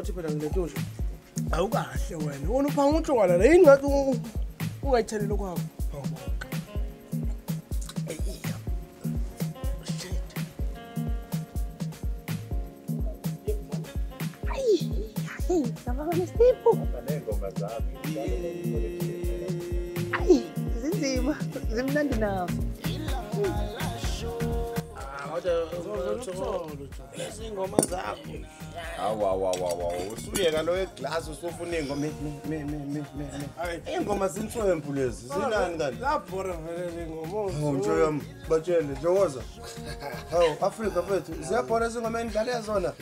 uthi phela ngilento nje awukahle wena wona uphanga utshwala la yini ngathi ungayithelele kwakho awubonga Sabana Steve. Ngoma zami. Ay, zinzima. Zimnandi nawo. Izingoma zakho. Awa. Usuyeka lo eglass usufuna ingoma ingoma zinhlwempu lezi. Zinani kanti? Labhora vele ingoma. Ngisho yami batshele njokoza. Hawu Africa mfethu ziyabhora izingoma endlale zona.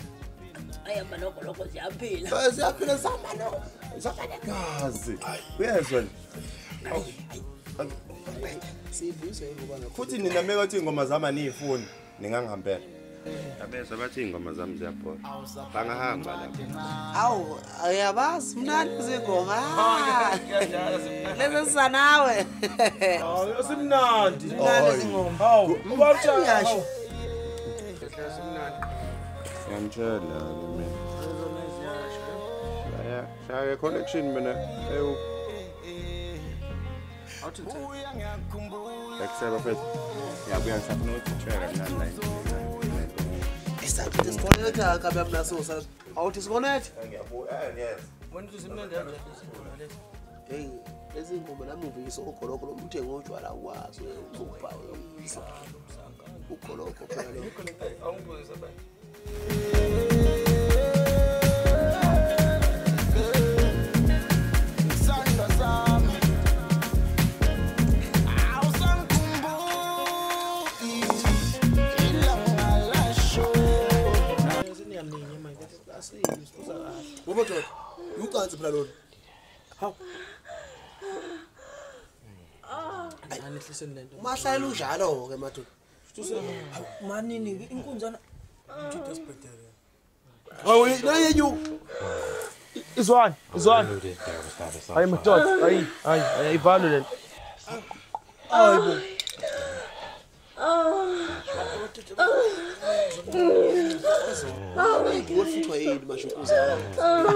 Ayamba lokho siyaphila. Siyaphila samano. Zafana gazi. Uyezwa nje. Siyibuze ingoma Futhi nina meka uthi ingoma zami aniyifuni ningangihambela. Abezwe bathi ingoma zami ziyabhora. Bangahamba lapha. Awu, ayabazi mnandi izingoma. Lezi sanawe. Simnandi. Mnandi izingoma. Hawu, ubathi Uyasho. Ngiyamtshela mina. Shaya connection mina. Ewu. Yakuseba mfethu. Yabuya ngisafuna ukutheka mina la. Isathu disconnect kabe abnaso sa. Awuthi disconnect? Ngiyabuya yes. Wena uthi simnandi kanjani Hey, lezi ngoma nami uvisa uGoloko lo uthenga utshwala kwazo ukupha uGoloko phela lo. Awungibuzisa bani? Ubojodo, ucansi phela lona. Hawu. Anihliseni lento. Umahlayela unjalo ke madoda. Manini inkunzana nje desperate. Hawu, nayenyu. Izwani. Hayi madoda, hayi ivalo lento. Hayibo. Ufuthwa yini mashukuza?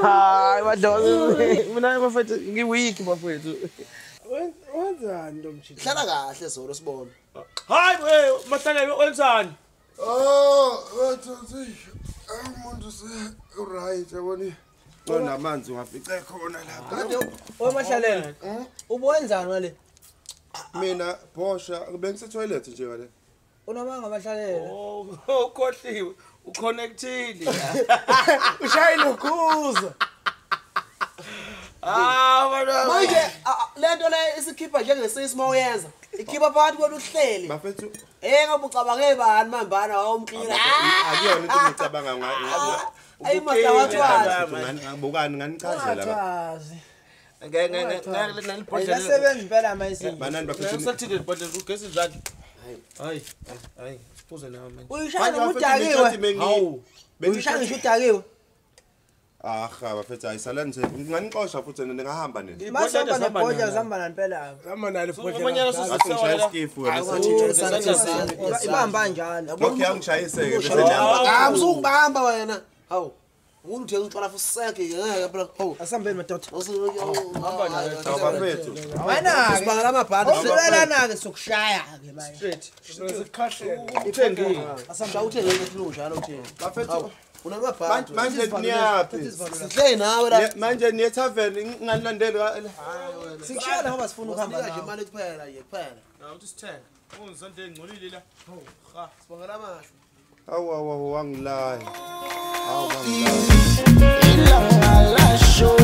Hayi madoda. Mina bafethu ngiweak bafethu. Wenzani lo mjini? Hlala kahle zolo sibona. Hayi we mahlangene wenzani? Wathi umuntu se right yabona. Namanzi ungafice khona lapha. Kanti Wemahlalele. Ubwenzani wale? Mina bosha bengise toilet nje wale. Unamanga abahlalele. Ukhohliwe, uconnectile. Ushayile ukhuza. manje lento le isikhipha njengesisimo uyenza. Ikhipha phakathi kweluhleli. Bafethu Ngabe ucabange bani mambana awumklina. akuyona into engicabanga ngayo. Ayi mahlawathwazi. Ngibukani nganichazela la. Chazi. Ngeke Ayisebenzi impela mayisi. Banani bafethu. Usathile ibhodlela ugesi njani? Hayi. Sibuze nawe manje. uyishaya udakiwe. Hawu. Uyishaya ngisho udakiwe. Bafethu ayisalani nje. Nganixosha futhi ningahamba nini. Masamba nebhodlela zihamba nampela. Zihamba nalo ibhodlela. Athi ngishaya iskifu wena. Ibamba njalo. Lokho yangishayiseke bese niyamba. Usungibamba wena. Hawu. Umuntu uthenga utshwala futhi seke ngeke phela. Hawu. Asambeni madoda. Hamba Hawu bafethu. Wena Sibangala amabhadi. usulelana ke sokushaya ke manje. Straight. Sikhahle. Uthengile. Asamba uthenge ngehlungu njalo uthenge. Bafethu Unamabhadi. manje niyapi? Sihle nawe la. Manje niye tavern nganilandeli Sikushaya ngoba sifuna ukuhamba nje nje. imali kuphela nje kuphela. Uthi sithenga. Ungizonto engcolile la. Ha. Sibangala amasho. Hawu wangilaya. Ilanga lasho